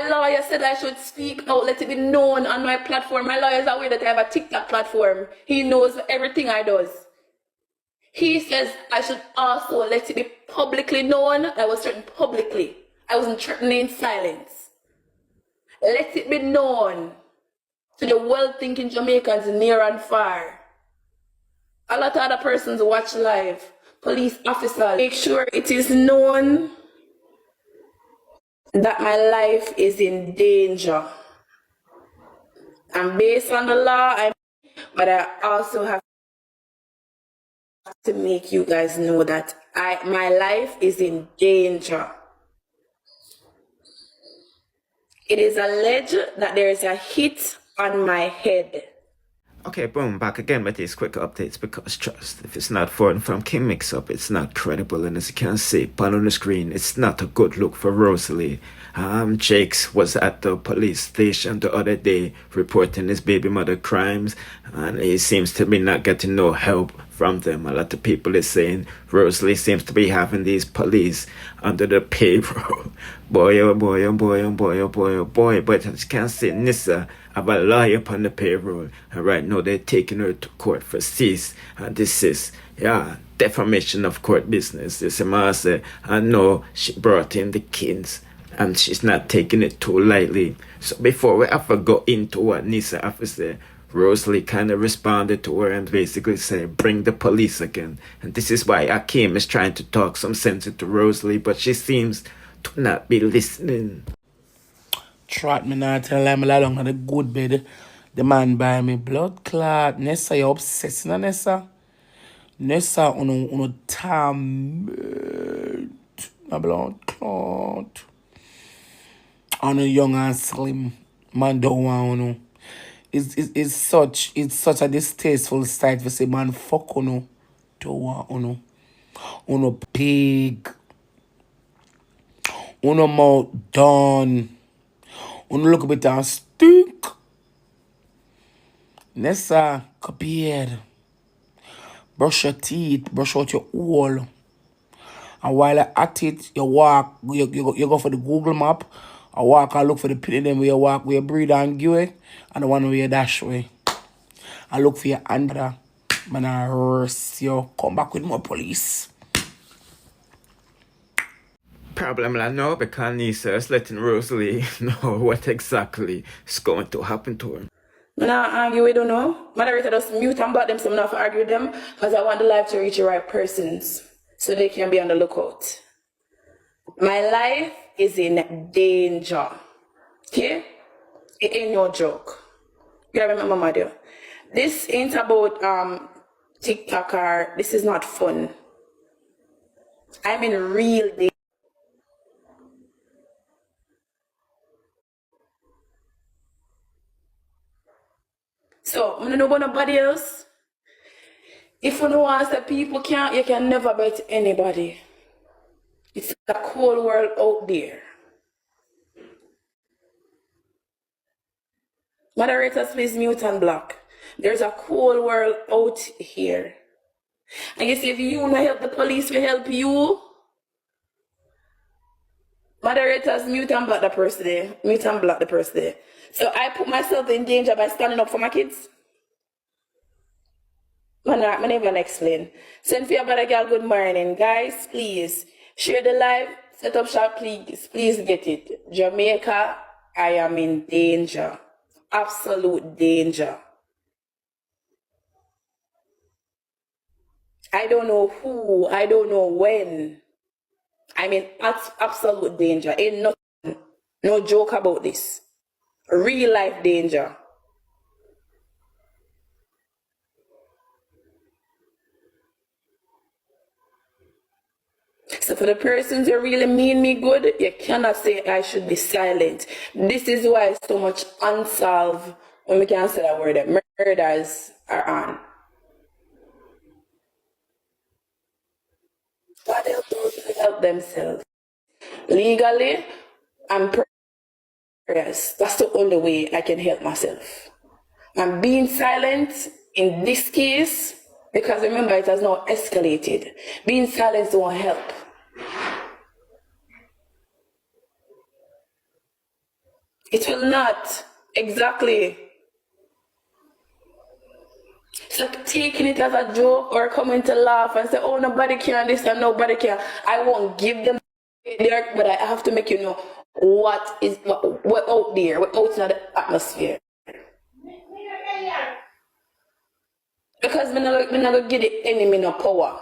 My lawyer said I should speak out, let it be known on my platform. My lawyer is aware that I have a TikTok platform. He knows everything I does. He says I should also let it be publicly known. I was threatened publicly. I wasn't threatened in silence. Let it be known to the well-thinking Jamaicans near and far. A lot of other persons watch live. Police officers, make sure it is known that my life is in danger. And based on the law, but I also have to make you guys know that my life is in danger. It is alleged that there is a hit on my head. Okay, boom, back again with these quick updates because trust, if it's not foreign from Kingmixup, it's not credible, and as you can see, on the screen, it's not a good look for Rosalie. Jakes was at the police station the other day reporting his baby mother crimes, and he seems to be not getting no help from them. A lot of people is saying Rosalie seems to be having these police under the payroll. Boy, oh boy, oh boy, oh boy, oh boy, oh boy. But as you can see, Nessa have a lawyer upon the payroll, and right now they're taking her to court for cease and desist. Yeah, defamation of court business. This say, I know she brought in the kids and she's not taking it too lightly. So before we ever go into what Nessa have to say, Rosalie kind of responded to her and basically said, bring the police again. And this is why Akeem is trying to talk some sense into Rosalie, but she seems to not be listening. Trot me now, tell them along on the good bed. The man buy me blood clot. Nessa, you obsessing on Nessa? Nessa, on time. A blood clot. On a young and slim. Man don't want it's such a distasteful sight to say man fuck don't want big. Mouth done. Look a bit and stink. Nessa, come here. Brush your teeth, brush out your hole. And while you're at it, you walk, you go for the Google map. I walk and look for the Pitney Dem where you walk, where you breathe and give it, and the one where you dash way. I look for your under. Man, I arrest you. Come back with more police. Problem I know because Nessa is letting Rosalie know what exactly is going to happen to her. Now argue, we don't know. Moderator just mute and block them, so I'm not argue with them because I want the live to reach the right persons so they can be on the lookout. My life is in danger. Okay? It ain't no joke. You gotta remember, my dear. This ain't about TikTok or this is not fun. I'm in real danger. So, I don't know about nobody else. If you know what the people can't, you can never bet anybody. It's a cold world out there. Moderators, please mute and block. There's a cold world out here. And you see, if you not help the police, will help you. Moderators, mute and block the person there. Mute and block the person there. So I put myself in danger by standing up for my kids. I'm not even explain. Send for your brother girl, good morning. Guys, please share the live, set up shop, please. Please get it. Jamaica, I am in danger. Absolute danger. I don't know who, I don't know when. I'm in absolute danger. Ain't nothing, no joke about this. Real life danger. So for the persons who really mean me good, you cannot say I should be silent. This is why so much unsolved, when we can't say that word, that murders are on. God help those who help themselves. Legally and prayers. That's the only way I can help myself. I'm being silent in this case because remember it has now escalated. Being silent won't help. It will not. Exactly. It's like taking it as a joke or coming to laugh and say, oh, nobody can this and nobody can. I won't give them there, but I have to make you know what out there, what out in the atmosphere. Because I'm not gonna give the enemy no power.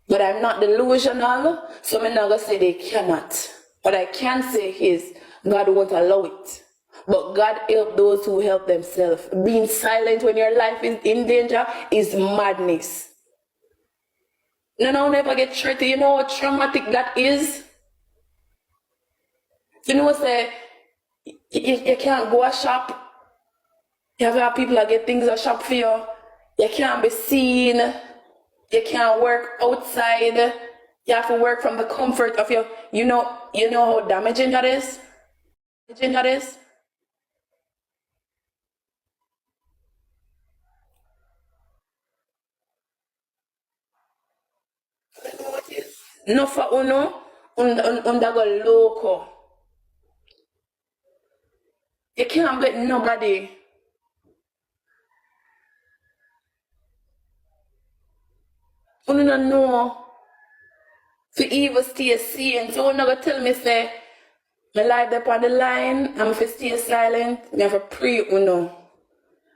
But I'm not delusional, so I'm not gonna say they cannot. What I can say is God won't allow it. But God help those who help themselves. Being silent when your life is in danger is madness. No, never get tricky. You know how traumatic that is? You know, say you can't go a shop. You have to have people that get things a shop for you. You can't be seen. You can't work outside. You have to work from the comfort of your, you know how damaging that is? Damaging that is? No for uno, go loco. You can't bet nobody. Uno don't know. For evil stay sane. So uno go tell me say, my life up on the line, I'm for stay silent. I have to pray uno.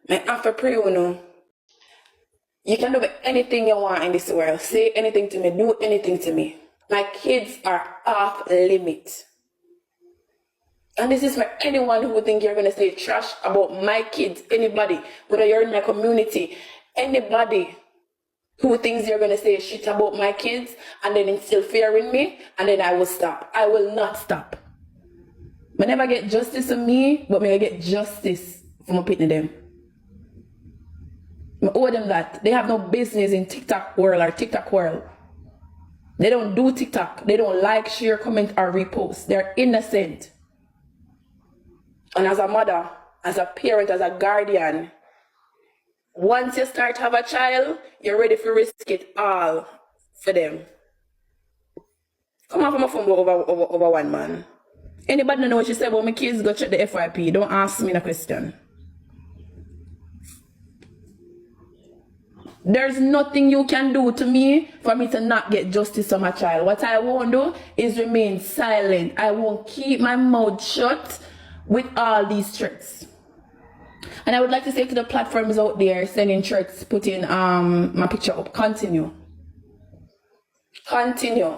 I have to pray uno. You can do anything you want in this world. Say anything to me. Do anything to me. My kids are off limit. And this is for anyone who think you're going to say trash about my kids. Anybody, whether you're in my community, anybody who thinks you're going to say shit about my kids and then instill fear in me, and then I will stop. I will not stop. I never get justice for me, but I get justice for my Pitney Dem. I owe them that. They have no business in TikTok world or TikTok world. They don't do TikTok. They don't like, share, comment, or repost. They're innocent. And as a mother, as a parent, as a guardian, once you start to have a child, you're ready to risk it all for them. Come on from a phone over one man. Anybody know what she said about my kids? Go check the FYP. Don't ask me no question. There's nothing you can do to me for me to not get justice for my child. What I won't do is remain silent. I won't keep my mouth shut with all these threats. And I would like to say to the platforms out there sending threats, putting my picture up, continue. Continue.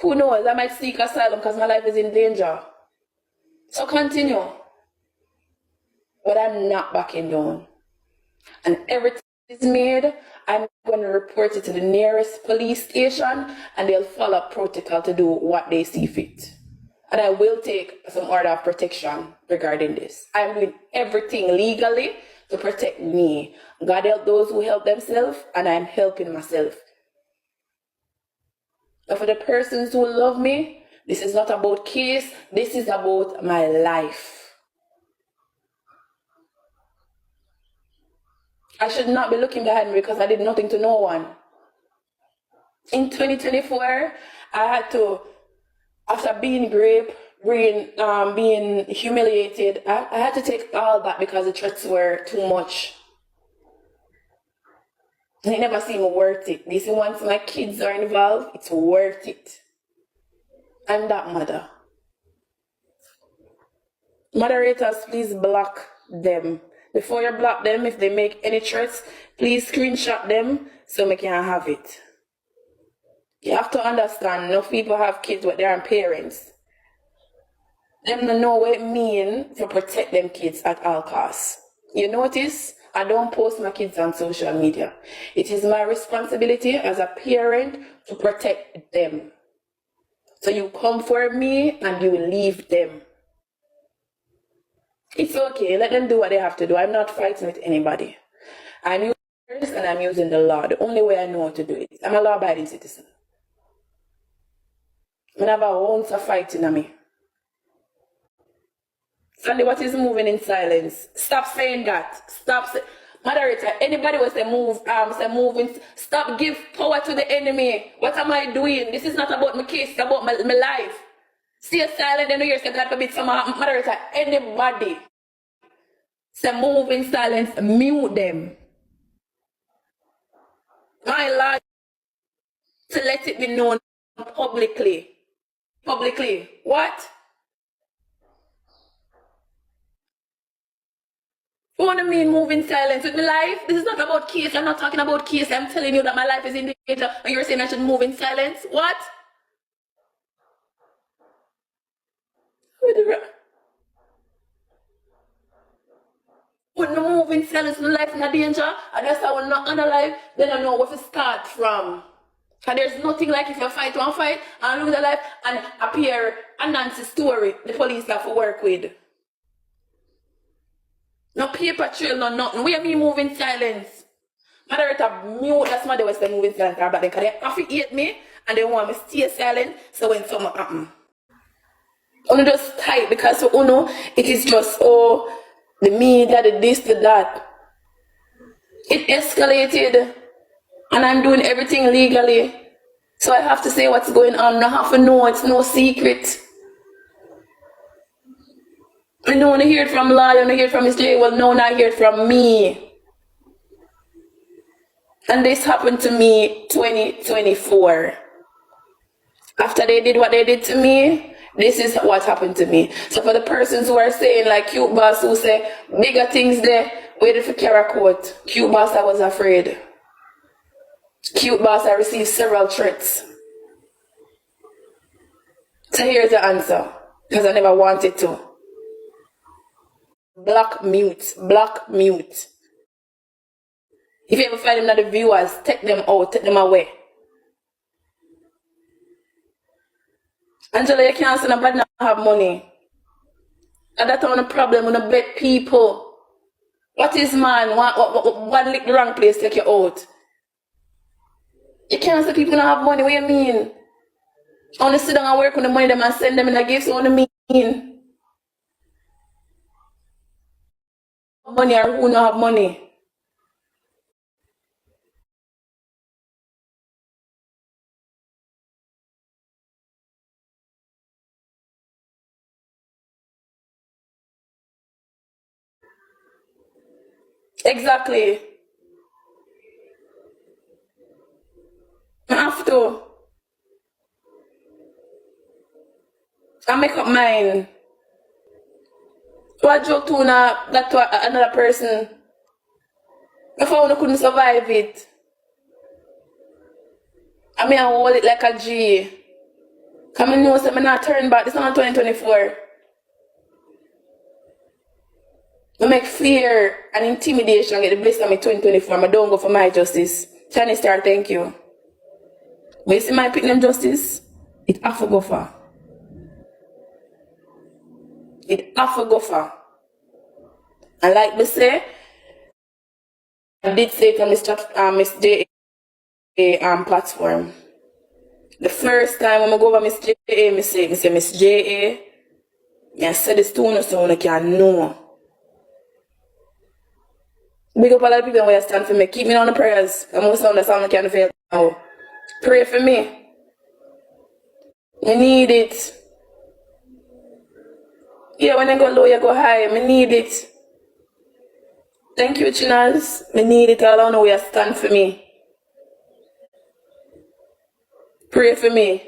Who knows, I might seek asylum because my life is in danger. So continue. But I'm not backing down. And everything is made, I'm going to report it to the nearest police station and they'll follow protocol to do what they see fit. And I will take some order of protection regarding this. I'm doing everything legally to protect me. God help those who help themselves, and I'm helping myself. And for the persons who love me, this is not about case, this is about my life. I should not be looking behind me because I did nothing to no one. In 2024, I had to, after being raped, being humiliated, I had to take all that because the threats were too much. And it never seemed worth it. They say once my kids are involved, it's worth it. I'm that mother. Moderators, please block them. Before you block them, if they make any threats, please screenshot them so we can have it. You have to understand, enough people have kids with their own parents. Them don't know what it means to protect them kids at all costs. You notice, I don't post my kids on social media. It is my responsibility as a parent to protect them. So you come for me and you leave them. It's okay, let them do what they have to do. I'm not fighting with anybody. I'm using words and I'm using the law. The only way I know how to do it. I'm a law-abiding citizen. I never ounce of fighting on me. Sandy, what is moving in silence? Stop saying that. Stop saying. Moderator, anybody will say move, say moving. Stop, give power to the enemy. What am I doing? This is not about my case, it's about my life. Stay silent, then you hear say God forbid some moderator, anybody. Say move in silence, mute them. My Lord, to let it be known publicly. Publicly. What? What do you mean move in silence with my life? This is not about case. I'm not talking about case. I'm telling you that my life is in danger and you're saying I should move in silence. What? When I move in silence, my life is in danger, and that's how I'm not alive, then I know where to start from. And there's nothing like if you fight one fight and lose a life and appear a Nancy's story the police have to work with. No paper trail, no nothing. We have me move in silence. Moderator mute that's my was they move in silence because they have to hate me and they want me to stay silent so when something happen. Only just tight because for Uno it is just the media, the this, the that. It escalated and I'm doing everything legally. So I have to say what's going on. I have to know, it's no secret. I don't want to hear it from Lawyer, I don't want to hear it from Miss J. Well, no, not hear it from me. And this happened to me 2024. After they did what they did to me, this is what happened to me. So for the persons who are saying, like Cute Boss, who say bigger things there, waited for Kara quote. Cute Boss, I was afraid. Cute Boss, I received several threats. So here's the answer, because I never wanted to. Block mute, block mute. If you ever find them, the viewers, take them out, take them away. Angela, you can't say nobody not have money. And that's not a problem when you bet people. What is man? One lick the wrong place take you out. You can't say people don't have money. What do you mean? Only sit down and work on the money them and send them in a gift. So what do you mean? Money or who don't have money? Exactly. I have to. I make up mine. What joke to that to another person? If I couldn't survive it. I mean I hold it like a G. Cause I know that I'm not turn back. This is not 2024. I make fear and intimidation get the best of me 2024. I don't go for my justice. Shani Star, thank you. When you see my Pitney Dem justice, it have to go for. It have to go for. And like me say, I did say it on Miss J platform. The first time when I go over Miss J, I say Miss J, I said this to you so you can know. Big up a lot of people who stand for me. Keep me on the prayers. I'm going to sound that someone can fail now. Pray for me. I need it. Yeah, when I go low, you go high. I need it. Thank you, Chinas. I need it. I don't know where you stand for me. Pray for me.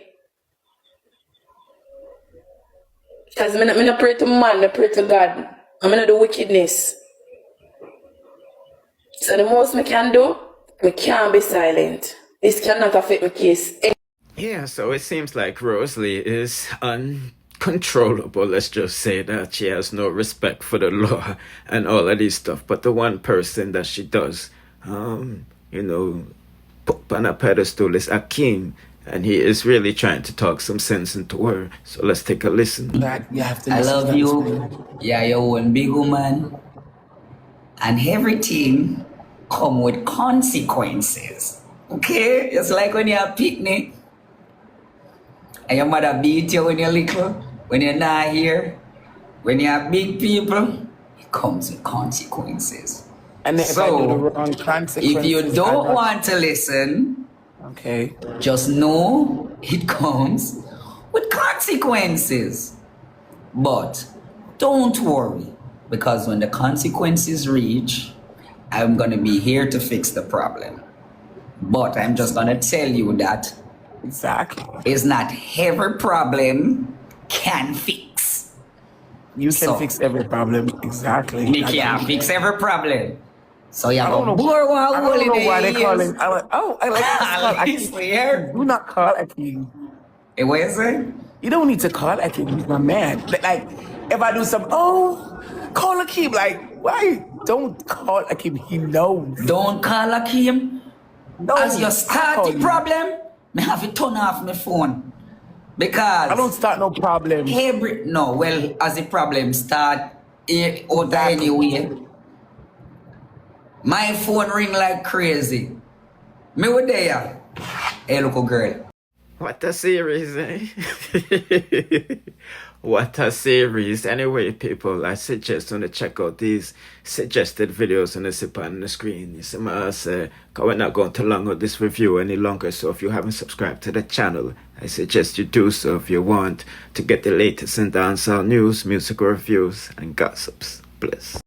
Because I don't pray to man, I pray to God. I'm going to do wickedness. So the most I can do, I can't be silent. This cannot affect my case. Yeah, so it seems like Rosalie is uncontrollable. Let's just say that she has no respect for the law and all of this stuff. But the one person that she does, put on a pedestal is Akeem. And he is really trying to talk some sense into her. So let's take a listen. You have to I listen love to you. Yeah, you're one big woman. And everything come with consequences. Okay? It's like when you're a picnic and your mother beat you when you're little, when you're not here, when you're big people, it comes with consequences. And if I do the wrong consequences, if you don't want to listen, okay, just know it comes with consequences. But don't worry, because when the consequences reach, I'm going to be here to fix the problem. But I'm just going to tell you that Exactly. it's not every problem can fix. You can So- fix every problem. Exactly. You can't fix every problem. So you have don't to know- bore one I hole don't in know the why they call ears. him. I like to call He's Akeem. weird. Do not call Akeem. Hey, what is it? You don't need to call Akeem. He's my man. Like, if I do something, call Akeem. Like, why? Don't call Akeem. He knows. Don't call Akeem. No, As you I start call the you. problem, me have to turn off my phone. Because I don't start no problem. as the problem start out Exactly. anyway. My phone ring like crazy. Me with there. Hey, look, girl. What a series, eh? What a series. Anyway, people, I suggest you to check out these suggested videos on the screen. You see what say? Because we're not going to long with this review any longer. So if you haven't subscribed to the channel, I suggest you do so if you want to get the latest in dancehall news, musical reviews, and gossips. Bless.